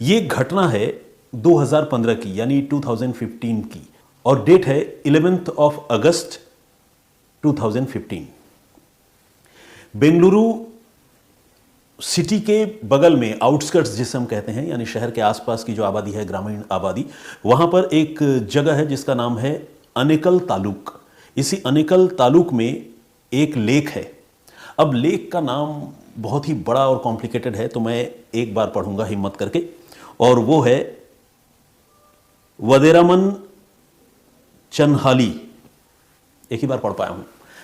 ये घटना है 2015 की, यानी 2015 की, और डेट है 11th of August 2015। Bengaluru city के बगल में, आउटस्कर्ट्स जिसे हम कहते हैं, यानी शहर के आसपास की जो आबादी है, ग्रामीण आबादी, वहां पर एक जगह है जिसका नाम है अनेकल तालुक। इसी अनेकल तालुक में एक लेक है। अब लेक का नाम बहुत ही बड़ा और कॉम्प्लिकेटेड है, तो मैं एक बार पढ़ूंगा हिम्मत करके, और वो है वदेरामन चन्हाली। एक ही बार पढ़ पाया हूं।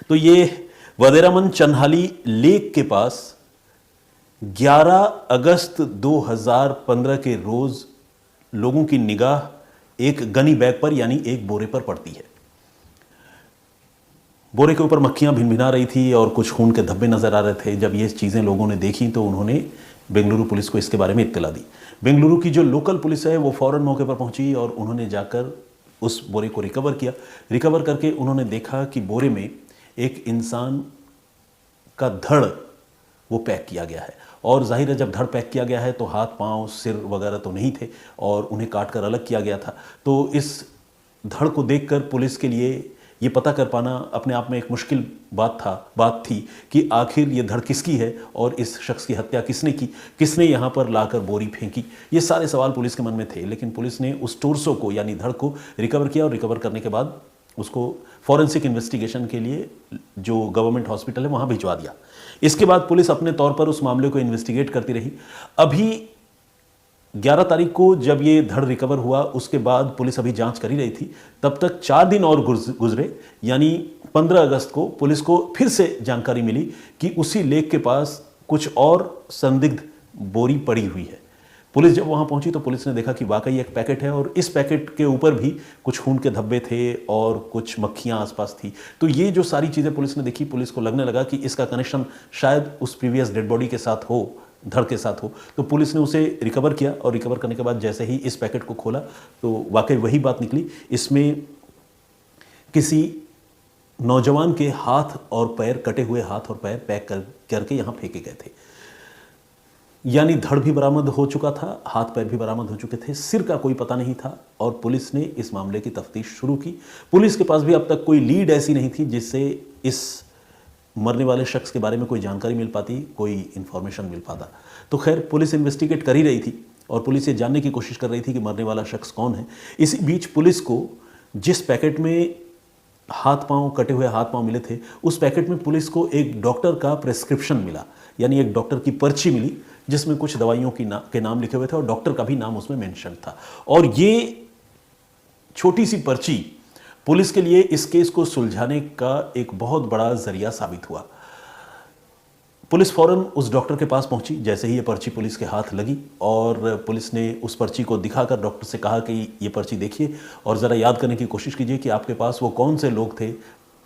तो ये वदेरामन चन्हाली लेक के पास 11 अगस्त 2015 के रोज लोगों की निगाह एक गनी बैग पर, यानी एक बोरे पर पड़ती है। बोरे के ऊपर मक्खियां भिनभिना रही थी और कुछ खून के धब्बे नजर आ रहे थे। जब ये चीजें लोगों ने देखी तो उन्होंने बेंगलुरु पुलिस को इसके बारे में इत्तला दी। बेंगलुरु की जो लोकल पुलिस है वो फौरन मौके पर पहुंची और उन्होंने जाकर उस बोरे को रिकवर किया। रिकवर करके उन्होंने देखा कि बोरे में एक इंसान का धड़ वो पैक किया गया है, और जाहिर है जब धड़ पैक किया गया है तो हाथ पांव सिर वगैरह तो नहीं थे और उन्हें काट कर अलग किया गया था। तो इस धड़ को देखकर पुलिस के लिए ये पता कर पाना अपने आप में एक मुश्किल बात थी कि आखिर ये धड़ किसकी है और इस शख्स की हत्या किसने की, किसने यहाँ पर लाकर बोरी फेंकी। ये सारे सवाल पुलिस के मन में थे, लेकिन पुलिस ने उस टोर्सो को, यानी धड़ को रिकवर किया, और रिकवर करने के बाद उसको फॉरेंसिक इन्वेस्टिगेशन के लिए जो गवर्नमेंट हॉस्पिटल है वहाँ भिजवा दिया। इसके बाद पुलिस अपने तौर पर उस मामले को इन्वेस्टिगेट करती रही। अभी 11 तारीख को जब ये धड़ रिकवर हुआ, उसके बाद पुलिस अभी जांच कर ही रही थी। तब तक 4 दिन और गुजरे, यानी 15 अगस्त को पुलिस को फिर से जानकारी मिली कि उसी लेक के पास कुछ और संदिग्ध बोरी पड़ी हुई है। पुलिस जब वहां पहुंची तो पुलिस ने देखा कि वाकई एक पैकेट है, और इस पैकेट के ऊपर भी कुछ खून के धब्बे थे और कुछ मक्खियां आसपास थी। तो ये जो सारी चीजें पुलिस ने देखी, पुलिस को लगने लगा कि इसका कनेक्शन शायद उस प्रीवियस डेड बॉडी के साथ हो, धड़ के साथ हो। तो पुलिस ने उसे रिकवर किया, और रिकवर करने के बाद जैसे ही इस पैकेट को खोला तो वाकई वही बात निकली। इसमें किसी नौजवान के हाथ और पैर, कटे हुए हाथ और पैर पैक करके यहां फेंके गए थे। यानी धड़ भी बरामद हो चुका था, हाथ पैर भी बरामद हो चुके थे, सिर का कोई पता नहीं था, और पुलिस ने इस मामले की तफ्तीश शुरू की। पुलिस के पास भी अब तक कोई लीड ऐसी नहीं थी जिससे इस मरने वाले शख्स के बारे में कोई जानकारी मिल पाती, कोई इंफॉर्मेशन मिल पाता। तो खैर पुलिस इन्वेस्टिगेट कर ही रही थी और पुलिस ये जानने की कोशिश कर रही थी कि मरने वाला शख्स कौन है। इसी बीच पुलिस को जिस पैकेट में हाथ पांव, कटे हुए हाथ पांव मिले थे, उस पैकेट में पुलिस को एक डॉक्टर का प्रेस्क्रिप्शन मिला, यानी एक डॉक्टर की पर्ची मिली जिसमें कुछ दवाइयों के नाम लिखे हुए थे और डॉक्टर का भी नाम उसमें मेंशन था। और ये छोटी सी पर्ची पुलिस के लिए इस केस को सुलझाने का एक बहुत बड़ा जरिया साबित हुआ। पुलिस फौरन उस डॉक्टर के पास पहुंची जैसे ही ये पर्ची पुलिस के हाथ लगी, और पुलिस ने उस पर्ची को दिखाकर डॉक्टर से कहा कि ये पर्ची देखिए और ज़रा याद करने की कोशिश कीजिए कि आपके पास वो कौन से लोग थे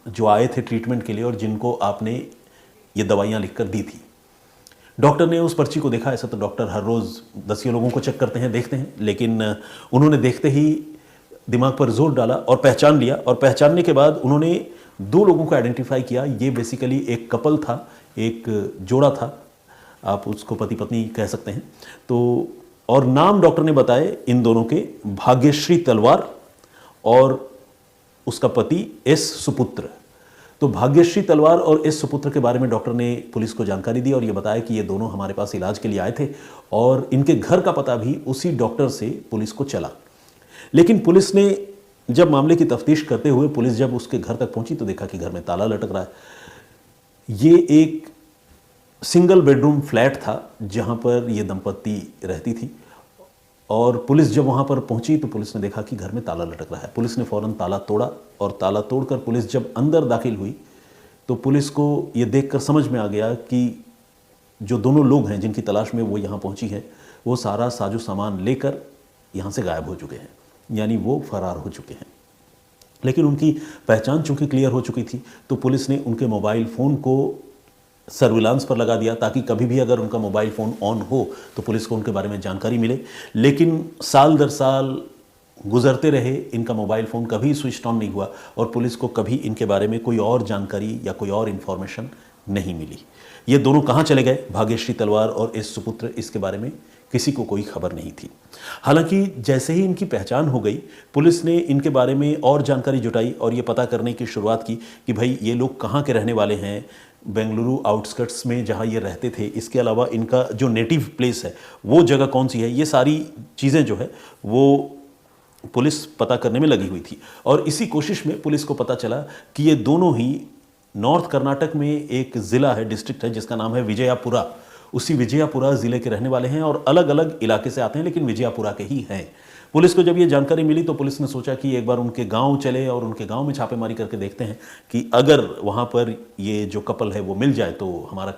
जो आए थे ट्रीटमेंट के लिए और जिनको आपने ये दवाइयाँ लिख कर दी थी। डॉक्टर ने उस पर्ची को देखा। ऐसा तो डॉक्टर हर रोज़ 10 लोगों को चेक करते हैं, देखते हैं, लेकिन उन्होंने देखते ही दिमाग पर जोर डाला और पहचान लिया, और पहचानने के बाद उन्होंने 2 लोगों को आइडेंटिफाई किया। ये बेसिकली एक कपल था, एक जोड़ा था, आप उसको पति पत्नी कह सकते हैं। तो और नाम डॉक्टर ने बताए इन दोनों के, भाग्यश्री तलवार और उसका पति एस सुपुत्र। तो भाग्यश्री तलवार और एस सुपुत्र के बारे में डॉक्टर ने पुलिस को जानकारी दी और ये बताया कि ये दोनों हमारे पास इलाज के लिए आए थे, और इनके घर का पता भी उसी डॉक्टर से पुलिस को चला। लेकिन पुलिस ने जब मामले की तफ्तीश करते हुए पुलिस जब उसके घर तक पहुंची तो देखा कि घर में ताला लटक रहा है। ये एक सिंगल बेडरूम फ्लैट था जहां पर ये दंपत्ति रहती थी, और पुलिस जब वहां पर पहुंची तो पुलिस ने देखा कि घर में ताला लटक रहा है। पुलिस ने फौरन ताला तोड़ा, और ताला तोड़कर पुलिस जब अंदर दाखिल हुई तो पुलिस को ये देखकर समझ में आ गया कि जो दोनों लोग हैं जिनकी तलाश में वो यहाँ पहुंची है, वो सारा साजो सामान लेकर यहाँ से गायब हो चुके हैं, यानी वो फरार हो चुके हैं। लेकिन उनकी पहचान चूंकि क्लियर हो चुकी थी तो पुलिस ने उनके मोबाइल फ़ोन को सर्विलांस पर लगा दिया, ताकि कभी भी अगर उनका मोबाइल फ़ोन ऑन हो तो पुलिस को उनके बारे में जानकारी मिले। लेकिन साल दर साल गुजरते रहे, इनका मोबाइल फ़ोन कभी स्विच ऑन नहीं हुआ, और पुलिस को कभी इनके बारे में कोई और जानकारी या कोई और इन्फॉर्मेशन नहीं मिली। ये दोनों कहाँ चले गए, भाग्यश्री तलवार और एस सुपुत्र, इसके बारे में किसी को कोई खबर नहीं थी। हालांकि जैसे ही इनकी पहचान हो गई, पुलिस ने इनके बारे में और जानकारी जुटाई और ये पता करने की शुरुआत की कि भाई ये लोग कहाँ के रहने वाले हैं, बेंगलुरु आउटस्कर्ट्स में जहाँ ये रहते थे, इसके अलावा इनका जो नेटिव प्लेस है वो जगह कौन सी है, ये सारी चीज़ें जो है वो पुलिस पता करने में लगी हुई थी। और इसी कोशिश में पुलिस को पता चला कि ये दोनों ही नॉर्थ कर्नाटक में एक ज़िला है, डिस्ट्रिक्ट है जिसका नाम है विजयपुरा, उसी विजयपुरा ज़िले के रहने वाले हैं और अलग अलग इलाके से आते हैं लेकिन विजयपुरा के ही हैं। पुलिस को जब ये जानकारी मिली तो पुलिस ने सोचा कि एक बार उनके गांव चले और उनके गांव में छापेमारी करके देखते हैं कि अगर वहां पर ये जो कपल है वो मिल जाए तो हमारा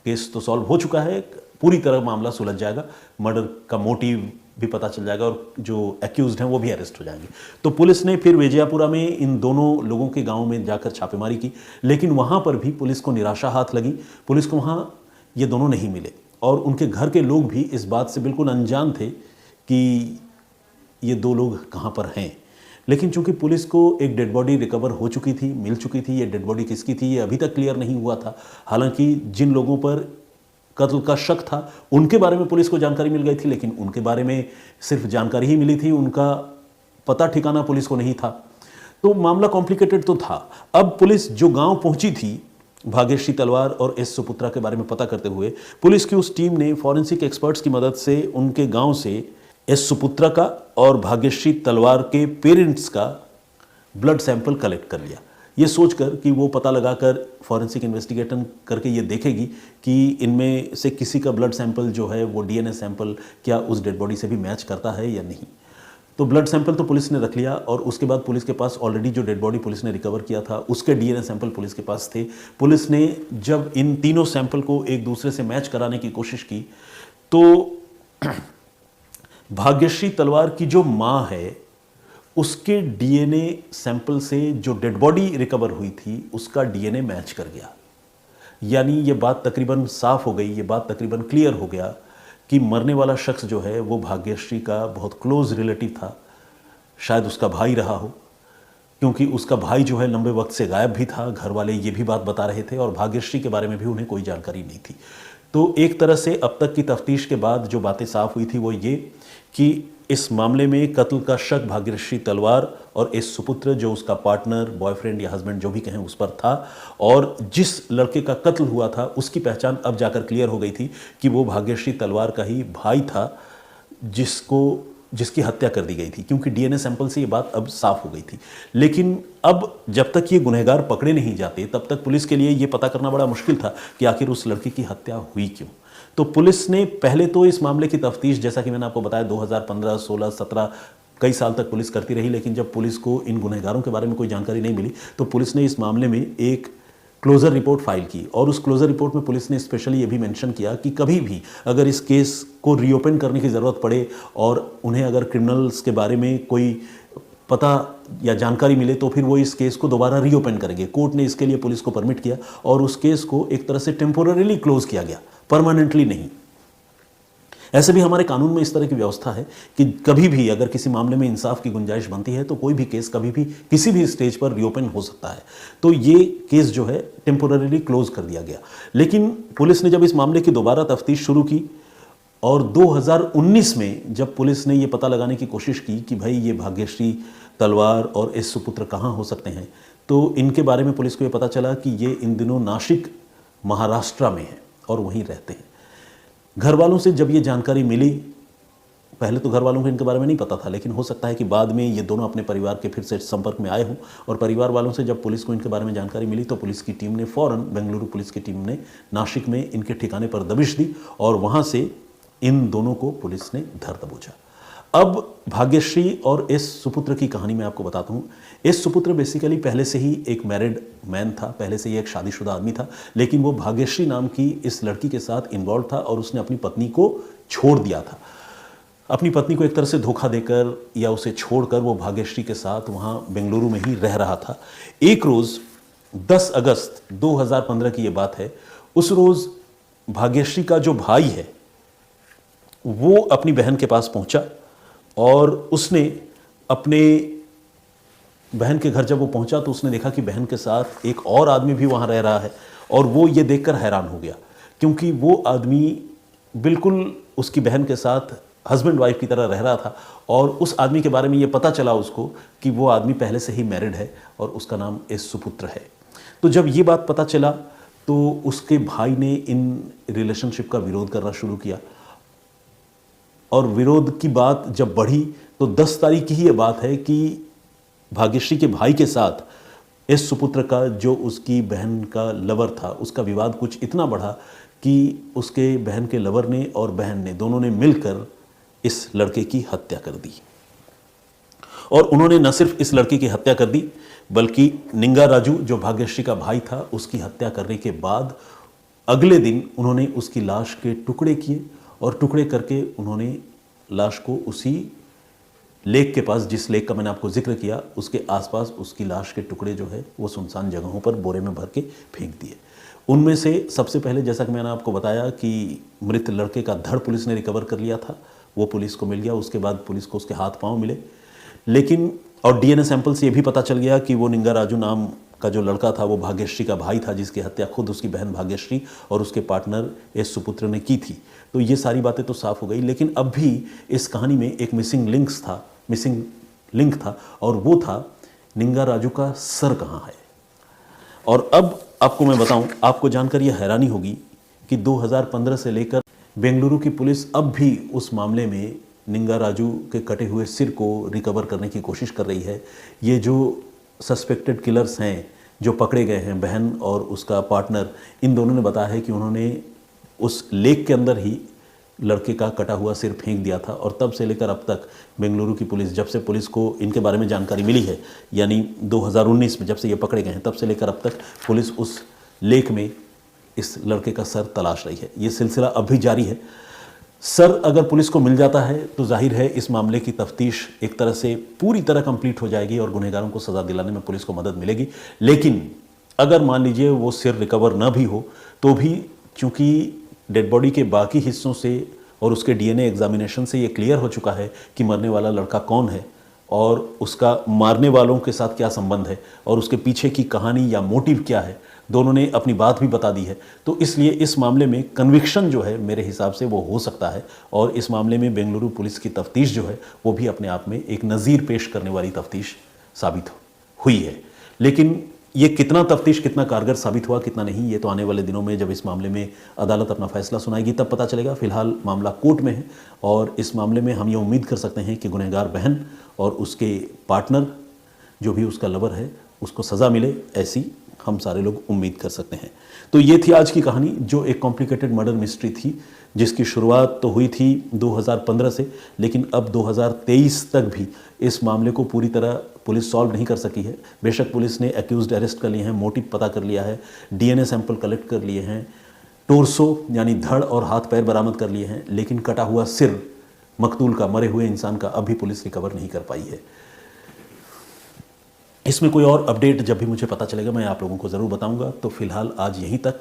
केस तो सॉल्व हो चुका है, पूरी तरह मामला सुलझ जाएगा, मर्डर का मोटिव भी पता चल जाएगा और जो एक्यूज्ड हैं वो भी अरेस्ट हो जाएंगे। तो पुलिस ने फिर विजयपुरा में इन दोनों लोगों के गांव में जाकर छापेमारी की, लेकिन वहां पर भी पुलिस को निराशा हाथ लगी। पुलिस को वहां ये दोनों नहीं मिले और उनके घर के लोग भी इस बात से बिल्कुल अनजान थे कि ये दो लोग कहाँ पर हैं। लेकिन चूंकि पुलिस को एक डेड बॉडी रिकवर हो चुकी थी, मिल चुकी थी, ये डेड बॉडी किसकी थी ये अभी तक क्लियर नहीं हुआ था। हालांकि जिन लोगों पर कत्ल का शक था उनके बारे में पुलिस को जानकारी मिल गई थी, लेकिन उनके बारे में सिर्फ जानकारी ही मिली थी, उनका पता ठिकाना पुलिस को नहीं था। तो मामला कॉम्प्लिकेटेड तो था। अब पुलिस जो गांव पहुंची थी भाग्यश्री तलवार और एस सुपुत्रा के बारे में पता करते हुए, पुलिस की उस टीम ने फॉरेंसिक एक्सपर्ट्स की मदद से उनके गांव से एस सुपुत्रा का और भाग्यश्री तलवार के पेरेंट्स का ब्लड सैंपल कलेक्ट कर लिया, ये सोचकर कि वो पता लगाकर फॉरेंसिक इन्वेस्टिगेशन करके ये देखेगी कि इनमें से किसी का ब्लड सैंपल जो है वो डीएनए सैंपल क्या उस डेड बॉडी से भी मैच करता है या नहीं। तो ब्लड सैंपल तो पुलिस ने रख लिया और उसके बाद पुलिस के पास ऑलरेडी जो डेड बॉडी पुलिस ने रिकवर किया था उसके डीएनए सैंपल पुलिस के पास थे। पुलिस ने जब इन तीनों सैंपल को एक दूसरे से मैच कराने की कोशिश की तो भाग्यश्री तलवार की जो मां है उसके डीएनए सैंपल से जो डेड बॉडी रिकवर हुई थी उसका डीएनए मैच कर गया। यानी ये बात तकरीबन साफ हो गई, ये बात तकरीबन क्लियर हो गया कि मरने वाला शख्स जो है वो भाग्यश्री का बहुत क्लोज रिलेटिव था, शायद उसका भाई रहा हो, क्योंकि उसका भाई जो है लंबे वक्त से गायब भी था। घर वाले ये भी बात बता रहे थे और भाग्यश्री के बारे में भी उन्हें कोई जानकारी नहीं थी। तो एक तरह से अब तक की तफ्तीश के बाद जो बातें साफ हुई थी वो ये कि इस मामले में कत्ल का शक भाग्यश्री तलवार और एस सुपुत्र जो उसका पार्टनर, बॉयफ्रेंड या हस्बैंड जो भी कहें उस पर था, और जिस लड़के का कत्ल हुआ था उसकी पहचान अब जाकर क्लियर हो गई थी कि वो भाग्यश्री तलवार का ही भाई था जिसकी हत्या कर दी गई थी, क्योंकि डीएनए सैंपल से ये बात अब साफ हो गई थी। लेकिन अब जब तक ये गुनहगार पकड़े नहीं जाते तब तक पुलिस के लिए ये पता करना बड़ा मुश्किल था कि आखिर उस लड़के की हत्या हुई क्यों। तो पुलिस ने पहले तो इस मामले की तफ्तीश, जैसा कि मैंने आपको बताया, 2015, 16, 17 कई साल तक पुलिस करती रही, लेकिन जब पुलिस को इन गुनहगारों के बारे में कोई जानकारी नहीं मिली तो पुलिस ने इस मामले में एक क्लोजर रिपोर्ट फाइल की। और उस क्लोजर रिपोर्ट में पुलिस ने स्पेशली ये भी मेंशन किया कि कभी भी अगर इस केस को रीओपन करने की ज़रूरत पड़े और उन्हें अगर क्रिमिनल्स के बारे में कोई पता या जानकारी मिले तो फिर वो इस केस को दोबारा रीओपन करेंगे। कोर्ट ने इसके लिए पुलिस को परमिट किया और उस केस को एक तरह से टेम्पोररीली क्लोज किया गया, परमानेंटली नहीं। ऐसे भी हमारे कानून में इस तरह की व्यवस्था है कि कभी भी अगर किसी मामले में इंसाफ की गुंजाइश बनती है तो कोई भी केस कभी भी किसी भी स्टेज पर रीओपन हो सकता है। तो ये केस जो है टेम्पोररीली क्लोज कर दिया गया। लेकिन पुलिस ने जब इस मामले की दोबारा तफ्तीश शुरू की और 2019 में जब पुलिस ने ये पता लगाने की कोशिश की कि भाई ये भाग्यश्री तलवार और एस सुपुत्र कहाँ हो सकते हैं, तो इनके बारे में पुलिस को ये पता चला कि ये इन दिनों नासिक, महाराष्ट्र में हैं और वहीं रहते हैं। घर वालों से जब ये जानकारी मिली, पहले तो घर वालों को इनके बारे में नहीं पता था, लेकिन हो सकता है कि बाद में ये दोनों अपने परिवार के फिर से संपर्क में आए हों और परिवार वालों से जब पुलिस को इनके बारे में जानकारी मिली तो पुलिस की टीम ने फ़ौरन, बेंगलुरु पुलिस की टीम ने नासिक में इनके ठिकाने पर दबिश दी और वहाँ से इन दोनों को पुलिस ने धर दबोचा। अब भाग्यश्री और एस सुपुत्र की कहानी मैं आपको बताता हूँ। एस सुपुत्र बेसिकली पहले से ही एक मैरिड मैन था, पहले से ही एक शादीशुदा आदमी था, लेकिन वो भाग्यश्री नाम की इस लड़की के साथ इन्वॉल्व था और उसने अपनी पत्नी को छोड़ दिया था। अपनी पत्नी को एक तरह से धोखा देकर या उसे छोड़कर वो भाग्यश्री के साथ वहाँ बेंगलुरु में ही रह रहा था। एक रोज़ 10 अगस्त 2015 की ये बात है, उस रोज़ भाग्यश्री का जो भाई है वो अपनी बहन के पास पहुंचा और उसने अपने बहन के घर जब वो पहुंचा तो उसने देखा कि बहन के साथ एक और आदमी भी वहां रह रहा है और वो ये देखकर हैरान हो गया, क्योंकि वो आदमी बिल्कुल उसकी बहन के साथ हस्बैंड वाइफ की तरह रह रहा था और उस आदमी के बारे में ये पता चला उसको कि वो आदमी पहले से ही मैरिड है और उसका नाम एस सुपुत्र है। तो जब ये बात पता चला तो उसके भाई ने इन रिलेशनशिप का विरोध करना शुरू किया और विरोध की बात जब बढ़ी तो 10 तारीख की ही ये बात है कि भाग्यश्री के भाई के साथ एस सुपुत्र का जो उसकी बहन का लवर था उसका विवाद कुछ इतना बढ़ा कि उसके बहन के लवर ने और बहन ने दोनों ने मिलकर इस लड़के की हत्या कर दी। और उन्होंने न सिर्फ इस लड़के की हत्या कर दी बल्कि निंगा राजू जो भाग्यश्री का भाई था उसकी हत्या करने के बाद अगले दिन उन्होंने उसकी लाश के टुकड़े किए और टुकड़े करके उन्होंने लाश को उसी लेक के पास, जिस लेक का मैंने आपको जिक्र किया, उसके आसपास उसकी लाश के टुकड़े जो है वो सुनसान जगहों पर बोरे में भर के फेंक दिए। उनमें से सबसे पहले जैसा कि मैंने आपको बताया कि मृत लड़के का धड़ पुलिस ने रिकवर कर लिया था, वो पुलिस को मिल गया। उसके बाद पुलिस को उसके हाथ पांव मिले, लेकिन और डीएनए सैंपल से ये भी पता चल गया कि वो निंगा राजू नाम का जो लड़का था वो भाग्यश्री का भाई था, जिसकी हत्या खुद उसकी बहन भाग्यश्री और उसके पार्टनर एस सुपुत्र ने की थी। तो ये सारी बातें तो साफ हो गई, लेकिन अब भी इस कहानी में एक मिसिंग लिंक था और वो था निंगा राजू का सर कहाँ है। और अब आपको मैं बताऊं, आपको जानकर यह हैरानी होगी कि 2015 से लेकर बेंगलुरु की पुलिस अब भी उस मामले में निंगा राजू के कटे हुए सिर को रिकवर करने की कोशिश कर रही है। ये जो सस्पेक्टेड किलर्स हैं जो पकड़े गए हैं, बहन और उसका पार्टनर, इन दोनों ने बताया है कि उन्होंने उस लेक के अंदर ही लड़के का कटा हुआ सिर फेंक दिया था। और तब से लेकर अब तक बेंगलुरु की पुलिस, जब से पुलिस को इनके बारे में जानकारी मिली है, यानी 2019 में जब से ये पकड़े गए हैं, तब से लेकर अब तक पुलिस उस लेक में इस लड़के का सर तलाश रही है। ये सिलसिला अब भी जारी है। सर अगर पुलिस को मिल जाता है तो जाहिर है इस मामले की तफ्तीश एक तरह से पूरी तरह कंप्लीट हो जाएगी और गुनहगारों को सज़ा दिलाने में पुलिस को मदद मिलेगी। लेकिन अगर मान लीजिए वो सिर रिकवर ना भी हो तो भी, चूँकि डेड बॉडी के बाकी हिस्सों से और उसके डीएनए एग्जामिनेशन से ये क्लियर हो चुका है कि मरने वाला लड़का कौन है और उसका मारने वालों के साथ क्या संबंध है और उसके पीछे की कहानी या मोटिव क्या है, दोनों ने अपनी बात भी बता दी है। तो इसलिए इस मामले में कन्विक्शन जो है मेरे हिसाब से वो हो सकता है और इस मामले में बेंगलुरु पुलिस की तफ्तीश जो है वो भी अपने आप में एक नज़ीर पेश करने वाली तफ्तीश साबित हुई है। लेकिन ये कितना तफ्तीश, कितना कारगर साबित हुआ, कितना नहीं, ये तो आने वाले दिनों में जब इस मामले में अदालत अपना फैसला सुनाएगी तब पता चलेगा। फिलहाल मामला कोर्ट में है और इस मामले में हम ये उम्मीद कर सकते हैं कि गुनहगार बहन और उसके पार्टनर जो भी उसका लवर है उसको सज़ा मिले, ऐसी हम सारे लोग उम्मीद कर सकते हैं। तो ये थी आज की कहानी, जो एक कॉम्प्लिकेटेड मर्डर मिस्ट्री थी जिसकी शुरुआत तो हुई थी 2015 से, लेकिन अब 2023 तक भी इस मामले को पूरी तरह पुलिस सॉल्व नहीं कर सकी है। बेशक पुलिस ने एक्यूज्ड अरेस्ट कर लिए हैं, मोटिव पता कर लिया है, डीएनए सैंपल कलेक्ट कर लिए हैं, टोर्सो यानी धड़ और हाथ पैर बरामद कर लिए हैं, लेकिन कटा हुआ सिर मकतूल का, मरे हुए इंसान का अभी पुलिस रिकवर नहीं कर पाई है। इसमें कोई और अपडेट जब भी मुझे पता चलेगा मैं आप लोगों को ज़रूर बताऊंगा। तो फिलहाल आज यहीं तक।